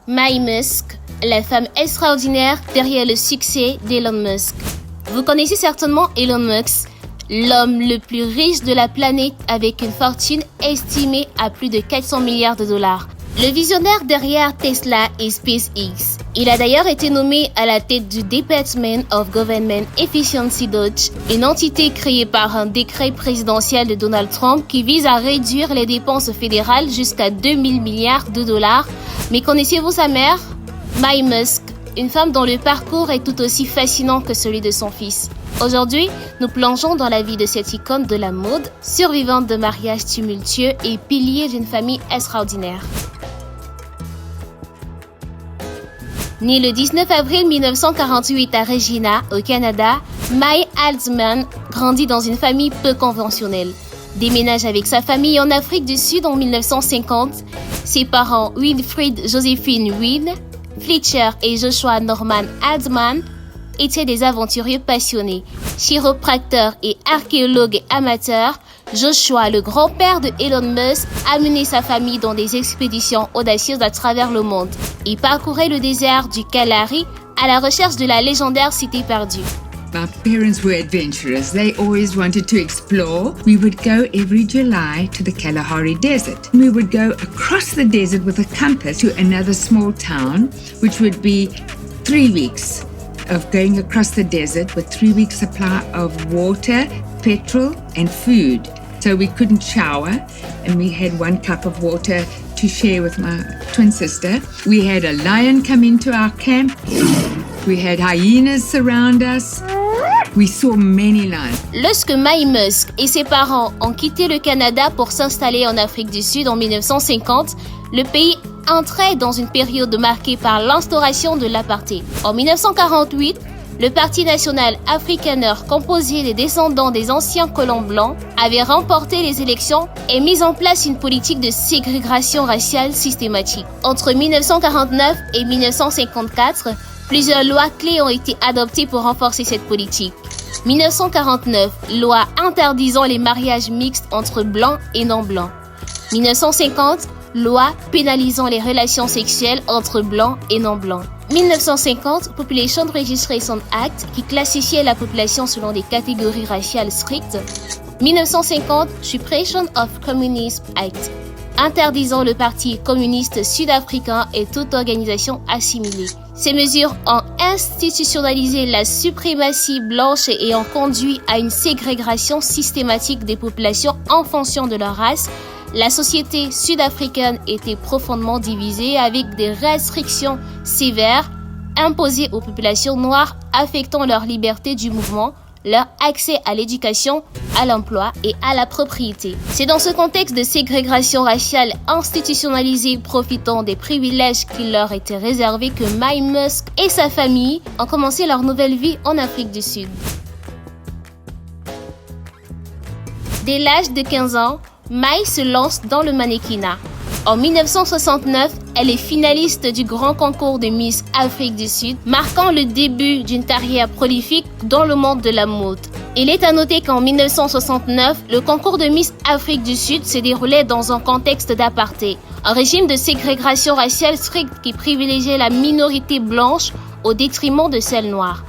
Maye Musk, la femme extraordinaire derrière le succès d'Elon Musk. Vous connaissez certainement Elon Musk, l'homme le plus riche de la planète avec une fortune estimée à plus de 400 milliards de dollars. Le visionnaire derrière Tesla et SpaceX. Il a d'ailleurs été nommé à la tête du Department of Government Efficiency Dodge, une entité créée par un décret présidentiel de Donald Trump qui vise à réduire les dépenses fédérales jusqu'à 2000 milliards de dollars. Mais connaissez-vous sa mère? Maye Musk, une femme dont le parcours est tout aussi fascinant que celui de son fils. Aujourd'hui, nous plongeons dans la vie de cette icône de la mode, survivante de mariages tumultueux et pilier d'une famille extraordinaire. Née le 19 avril 1948 à Regina, au Canada, Maye Haldeman grandit dans une famille peu conventionnelle. Déménage avec sa famille en Afrique du Sud en 1950. Ses parents Wilfrid Josephine Wynne, Fletcher et Joshua Norman Haldeman étaient des aventuriers passionnés. Chiropracteur et archéologue amateur, Joshua, le grand-père de Elon Musk, a mené sa famille dans des expéditions audacieuses à travers le monde. Il parcourait le désert du Kalahari à la recherche de la légendaire cité perdue. My parents were adventurous. They always wanted to explore. We would go every July to the Kalahari Desert. We would go across the desert with a compass to another small town, which would be 3 weeks of going across the desert with 3 weeks supply of water, petrol and food. So we couldn't shower and we had 1 cup of water to share with my twin sister. We had a lion come into our camp. We had hyenas surround us. We saw many lions. Lorsque Maye Musk et ses parents ont quitté le Canada pour s'installer en Afrique du Sud en 1950, le pays entrait dans une période marquée par l'instauration de l'apartheid. En 1948, le Parti national afrikaner, composé des descendants des anciens colons blancs, avait remporté les élections et mis en place une politique de ségrégation raciale systématique. Entre 1949 et 1954, plusieurs lois clés ont été adoptées pour renforcer cette politique. 1949, loi interdisant les mariages mixtes entre blancs et non-blancs. 1950, loi pénalisant les relations sexuelles entre blancs et non-blancs. 1950, Population Registration Act, qui classifiait la population selon des catégories raciales strictes. 1950, Suppression of Communism Act, interdisant le Parti communiste sud-africain et toute organisation assimilée. Ces mesures ont institutionnalisé la suprématie blanche et ont conduit à une ségrégation systématique des populations en fonction de leur race. La société sud-africaine était profondément divisée avec des restrictions sévères imposées aux populations noires, affectant leur liberté du mouvement, leur accès à l'éducation, à l'emploi et à la propriété. C'est dans ce contexte de ségrégation raciale institutionnalisée profitant des privilèges qui leur étaient réservés que Maye Musk et sa famille ont commencé leur nouvelle vie en Afrique du Sud. Dès l'âge de 15 ans, Maye se lance dans le mannequinat. En 1969, elle est finaliste du grand concours de Miss Afrique du Sud, marquant le début d'une carrière prolifique dans le monde de la mode. Il est à noter qu'en 1969, le concours de Miss Afrique du Sud se déroulait dans un contexte d'apartheid, un régime de ségrégation raciale stricte qui privilégiait la minorité blanche au détriment de celle noire.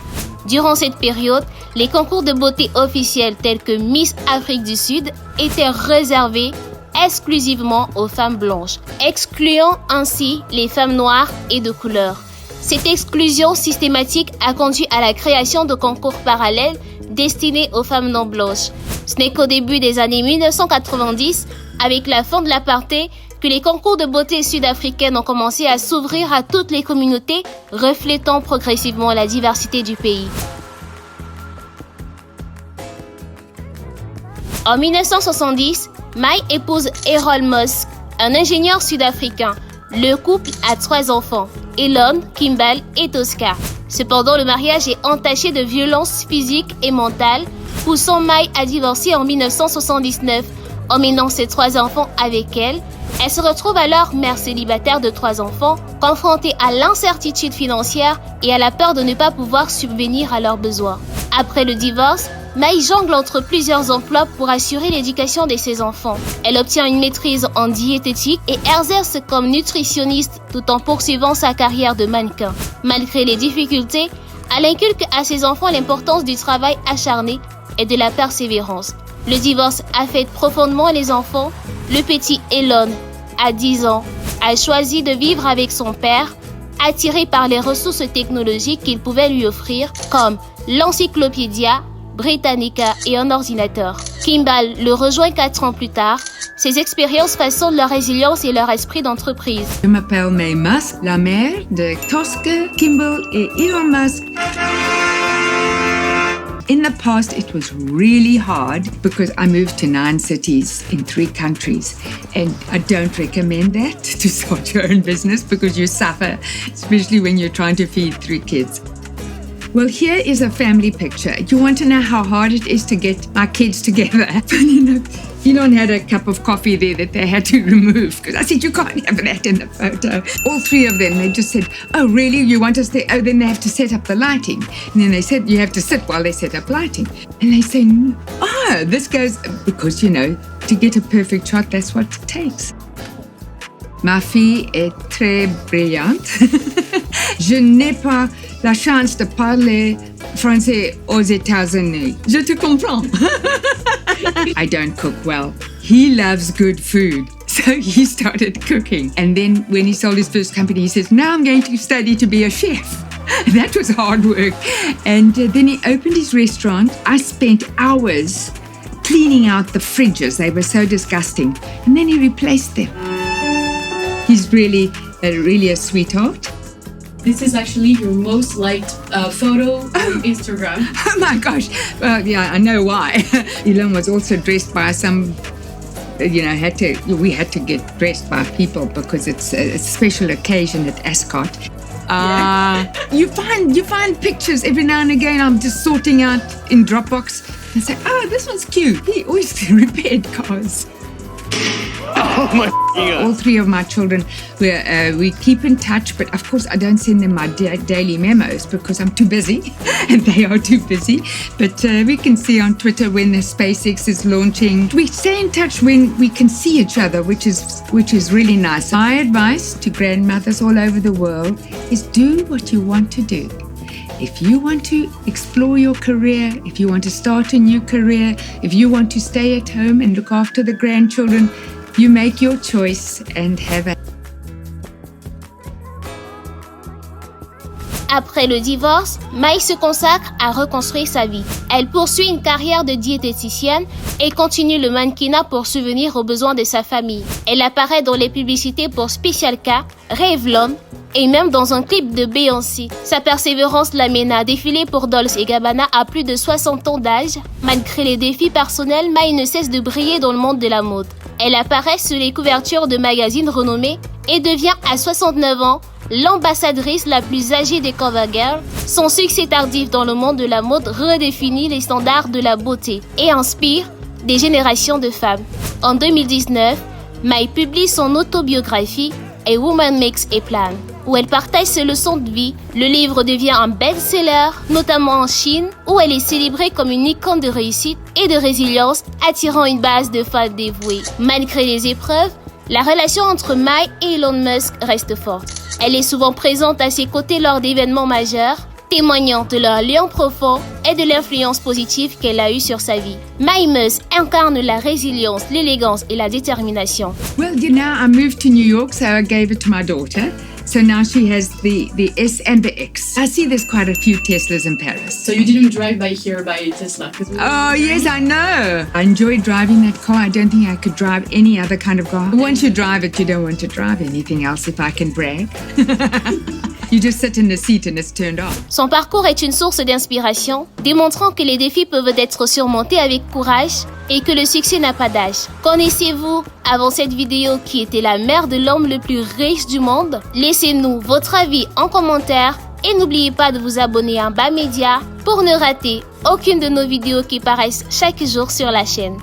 Durant cette période, les concours de beauté officiels tels que Miss Afrique du Sud étaient réservés exclusivement aux femmes blanches, excluant ainsi les femmes noires et de couleur. Cette exclusion systématique a conduit à la création de concours parallèles destinés aux femmes non blanches. Ce n'est qu'au début des années 1990, avec la fin de l'apartheid, que les concours de beauté sud-africaines ont commencé à s'ouvrir à toutes les communautés, reflétant progressivement la diversité du pays. En 1970, Maye épouse Errol Musk, un ingénieur sud-africain. Le couple a 3 enfants, Elon, Kimball et Tosca. Cependant, le mariage est entaché de violences physiques et mentales, poussant Maye à divorcer en 1979. Emmenant ses 3 enfants avec elle, elle se retrouve alors mère célibataire de 3 enfants, confrontée à l'incertitude financière et à la peur de ne pas pouvoir subvenir à leurs besoins. Après le divorce, Mai jongle entre plusieurs emplois pour assurer l'éducation de ses enfants. Elle obtient une maîtrise en diététique et exerce comme nutritionniste tout en poursuivant sa carrière de mannequin. Malgré les difficultés, elle inculque à ses enfants l'importance du travail acharné et de la persévérance. Le divorce affecte profondément les enfants. Le petit Elon, à 10 ans, a choisi de vivre avec son père, attiré par les ressources technologiques qu'il pouvait lui offrir, comme l'Encyclopédia Britannica et un ordinateur. Kimball le rejoint 4 ans plus tard. Ces expériences façonnent leur résilience et leur esprit d'entreprise. Je m'appelle May Musk, la mère de Tosca, Kimball et Elon Musk. In the past, it was really hard because I moved to 9 cities in 3 countries. And I don't recommend that to start your own business because you suffer, especially when you're trying to feed 3 kids. Well, here is a family picture. You want to know how hard it is to get my kids together? Elon had a cup of coffee there that they had to remove because I said, you can't have that in the photo. All 3 of them, they just said, oh, really? You want us there? Oh, then they have to set up the lighting. And then they said, you have to sit while they set up lighting. And they say, oh, this goes, because, to get a perfect shot, that's what it takes. Ma fille est très brillante. Je n'ai pas la chance de parler français aux États-Unis. Je te comprends. I don't cook well. He loves good food. So he started cooking. And then when he sold his first company, he says, now I'm going to study to be a chef. That was hard work. And then he opened his restaurant. I spent hours cleaning out the fridges. They were so disgusting. And then he replaced them. He's really a sweetheart. This is actually your most liked photo on Instagram. Oh my gosh. Well, yeah, I know why. Elon was also dressed by some, we had to get dressed by people because it's a special occasion at Ascot. You find pictures every now and again. I'm just sorting out in Dropbox and say, oh, this one's cute. He always repaired cars. Oh my God. All 3 of my children, we keep in touch, but of course I don't send them my daily memos because I'm too busy and they are too busy. But we can see on Twitter when the SpaceX is launching. We stay in touch when we can see each other, which is really nice. My advice to grandmothers all over the world is do what you want to do. If you want to explore your career, if you want to start a new career, if you want to stay at home and look after the grandchildren, you make your choice and have a... Après le divorce, Mai se consacre à reconstruire sa vie. Elle poursuit une carrière de diététicienne et continue le mannequinat pour subvenir aux besoins de sa famille. Elle apparaît dans les publicités pour Special K, Revlon et même dans un clip de Beyoncé. Sa persévérance l'amène à défiler pour Dolce & Gabbana à plus de 60 ans d'âge. Malgré les défis personnels, Mai ne cesse de briller dans le monde de la mode. Elle apparaît sur les couvertures de magazines renommés et devient à 69 ans l'ambassadrice la plus âgée des CoverGirl. Son succès tardif dans le monde de la mode redéfinit les standards de la beauté et inspire des générations de femmes. En 2019, Mai publie son autobiographie A Woman Makes a Plan, où elle partage ses leçons de vie. Le livre devient un best-seller, notamment en Chine, où elle est célébrée comme une icône de réussite et de résilience, attirant une base de fans dévoués. Malgré les épreuves, la relation entre Mai et Elon Musk reste forte. Elle est souvent présente à ses côtés lors d'événements majeurs, témoignant de leur lien profond et de l'influence positive qu'elle a eue sur sa vie. Mai Musk incarne la résilience, l'élégance et la détermination. Well, I moved to New York, so I gave it to my daughter. So now she has the S and the X. I see there's quite a few Teslas in Paris. So you didn't drive by here by Tesla? Oh, yes, I know. I enjoy driving that car. I don't think I could drive any other kind of car. Once you drive it, you don't want to drive anything else, if I can brag. You just sit in the seat and it's turned on. Son parcours est une source d'inspiration, démontrant que les défis peuvent être surmontés avec courage et que le succès n'a pas d'âge. Connaissez-vous, avant cette vidéo, qui était la mère de l'homme le plus riche du monde? Laissez-nous votre avis en commentaire et n'oubliez pas de vous abonner à Bas Media pour ne rater aucune de nos vidéos qui paraissent chaque jour sur la chaîne.